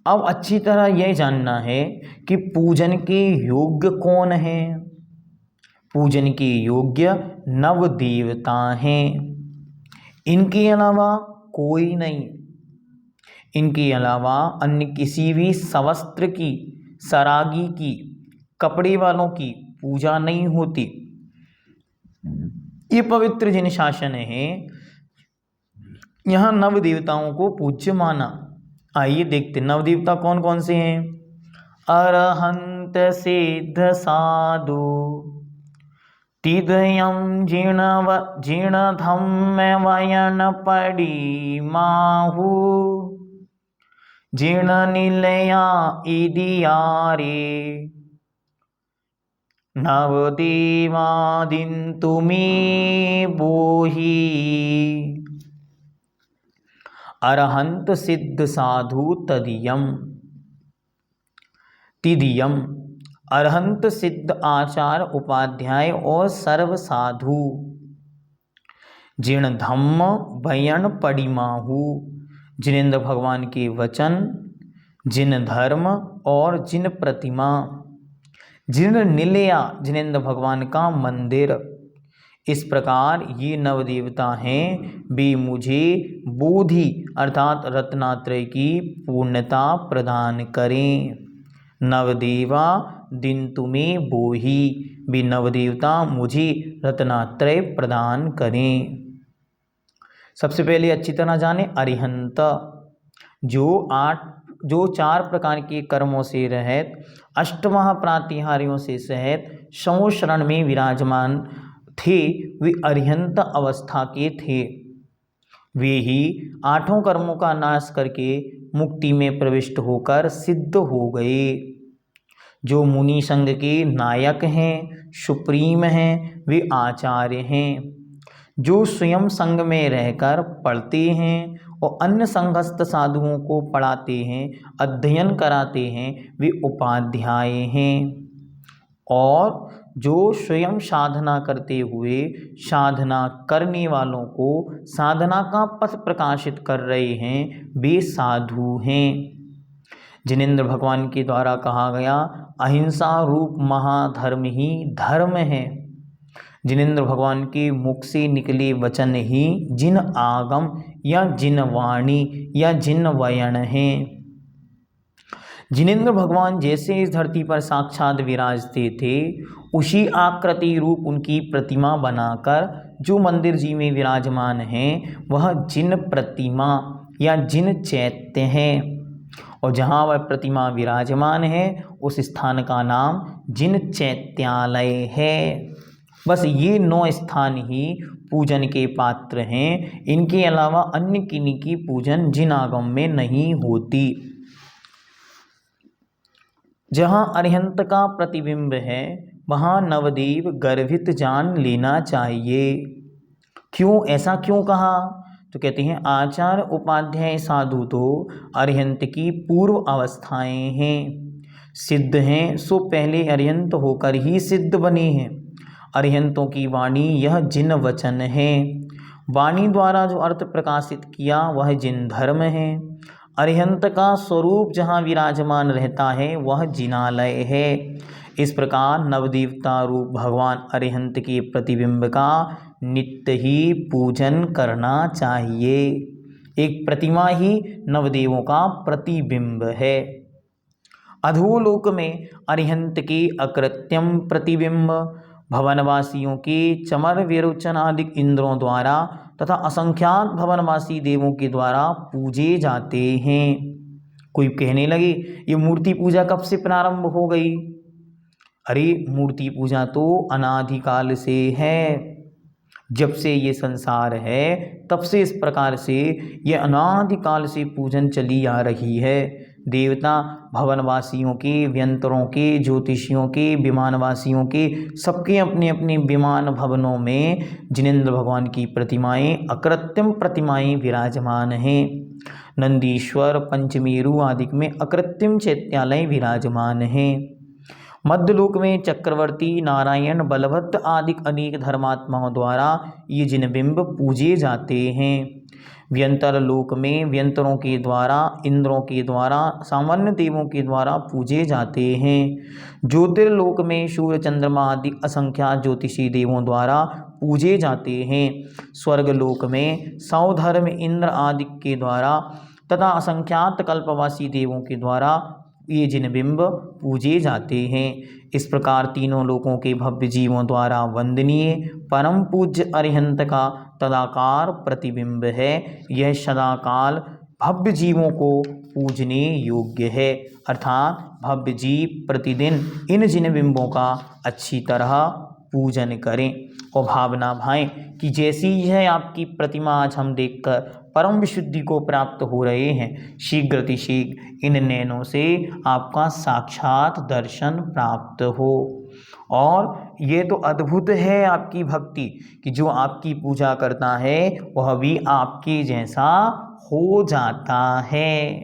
अब अच्छी तरह यह जानना है कि पूजन के योग्य कौन है। पूजन के योग्य नव देवता हैं, इनके अलावा कोई नहीं। इनके अलावा अन्य किसी भी सवस्त्र की, सरागी की, कपड़े वालों की पूजा नहीं होती। ये पवित्र जिन शासन है, यहाँ नव देवताओं को पूज्य माना। आइए देखते नव देवता कौन कौन से हैं। अरहंत सिद्ध साधु तिदयम जीर्ण धम्म वयन पड़ी माहु जीर्ण निलया इदियारे नवदेवादिन तुम्हें बोही। अरहंत सिद्ध साधु तिदियम अरहंत सिद्ध आचार उपाध्याय और सर्व साधु। जिन धम्म भयन पड़िमाहु, जिनेन्द्र भगवान के वचन, जिन धर्म और जिन प्रतिमा, जिन निलया जिनेन्द्र भगवान का मंदिर। इस प्रकार ये नव देवता हैं, वे मुझे बोधि अर्थात रत्नात्रय की पूर्णता प्रदान करें। नवदेवा दिन तुम्हें बोही, वे नवदेवता मुझे रत्नात्रय प्रदान करें। सबसे पहले अच्छी तरह जाने अरिहंत, जो 4 प्रकार के कर्मों से रहित, अष्टमहाप्रातिहार्यों से सहित शवों शरण में विराजमान थे, वे अरिहंत अवस्था के थे। वे ही 8 कर्मों का नाश करके मुक्ति में प्रविष्ट होकर सिद्ध हो गए। जो मुनि संघ के नायक हैं, सुप्रीम हैं, वे आचार्य हैं। जो स्वयं संघ में रहकर पढ़ते हैं और अन्य संघस्थ साधुओं को पढ़ाते हैं, अध्ययन कराते हैं, वे उपाध्याय हैं। और जो स्वयं साधना करते हुए साधना करने वालों को साधना का पथ प्रकाशित कर रहे हैं, वे साधु हैं। जिनेन्द्र भगवान के द्वारा कहा गया अहिंसा रूप महाधर्म ही धर्म है। जिनेन्द्र भगवान के मुख से निकले वचन ही जिन आगम या जिन वाणी या जिन वयन हैं। जिनेन्द्र भगवान जैसे इस धरती पर साक्षात विराजते थे, उसी आकृति रूप उनकी प्रतिमा बनाकर जो मंदिर जी में विराजमान हैं, वह जिन प्रतिमा या जिन चैत्य हैं। और जहाँ वह प्रतिमा विराजमान है, उस स्थान का नाम जिन चैत्यालय है। बस ये 9 स्थान ही पूजन के पात्र हैं। इनके अलावा अन्य किन्हीं की पूजन जिन आगम में नहीं होती। जहाँ अरिहंत का प्रतिबिंब है, वहाँ नवदेव गर्भित जान लेना चाहिए। क्यों, ऐसा क्यों कहा? तो कहते हैं आचार उपाध्याय साधु तो अरिहंत की पूर्व अवस्थाएं हैं, सिद्ध हैं, सो पहले अरिहंत होकर ही सिद्ध बने हैं। अरिहंतों की वाणी यह जिन वचन है। वाणी द्वारा जो अर्थ प्रकाशित किया वह जिन धर्म है। अरिहंत का स्वरूप जहाँ विराजमान रहता है, वह जिनालय है। इस प्रकार नवदेवता रूप भगवान अरिहंत के प्रतिबिंब का नित्य ही पूजन करना चाहिए। एक प्रतिमा ही नवदेवों का प्रतिबिंब है। अधोलोक में अरिहंत के अकृत्यम प्रतिबिंब भवनवासियों के चमर विरोचन आदि इंद्रों द्वारा तथा असंख्यात भवनवासी देवों के द्वारा पूजे जाते हैं। कोई कहने लगे ये मूर्ति पूजा कब से प्रारंभ हो गई? अरे मूर्ति पूजा तो अनादिकाल से है। जब से ये संसार है तब से इस प्रकार से ये अनादिकाल से पूजन चली आ रही है। देवता भवनवासियों के, व्यंतरों के, ज्योतिषियों के, विमानवासियों के, सबके अपने अपने विमान भवनों में जिनेन्द्र भगवान की प्रतिमाएं, अकृत्रिम प्रतिमाएं विराजमान हैं। नंदीश्वर, पंचमेरु आदि में अकृत्रिम चैत्यालय विराजमान हैं। मध्यलोक में चक्रवर्ती, नारायण, बलभद्र आदि अनेक धर्मात्माओं द्वारा ये जिन बिंब पूजे जाते हैं। व्यंतर लोक में व्यंतरों के द्वारा, इंद्रों के द्वारा, सामान्य देवों के द्वारा पूजे जाते हैं। ज्योतिर्लोक में सूर्य चंद्रमा आदि असंख्यात ज्योतिषी देवों द्वारा पूजे जाते हैं। स्वर्गलोक में सौधर्म इंद्र आदि के द्वारा तथा असंख्यात कल्पवासी देवों के द्वारा ये जिन बिंब पूजे जाते हैं। इस प्रकार तीनों लोकों के भव्य जीवों द्वारा वंदनीय परम पूज्य अरिहंत का तदाकार प्रतिबिंब है। यह सदाकाल भव्य जीवों को पूजने योग्य है, अर्थात भव्य जीव प्रतिदिन इन जिन बिंबों का अच्छी तरह पूजन करें और भावना भाएं कि जैसी यह आपकी प्रतिमा आज हम देखकर परम विशुद्धि को प्राप्त हो रहे हैं, शीघ्र इन नैनों से आपका साक्षात दर्शन प्राप्त हो। और ये तो अद्भुत है आपकी भक्ति कि जो आपकी पूजा करता है वह भी आपके जैसा हो जाता है।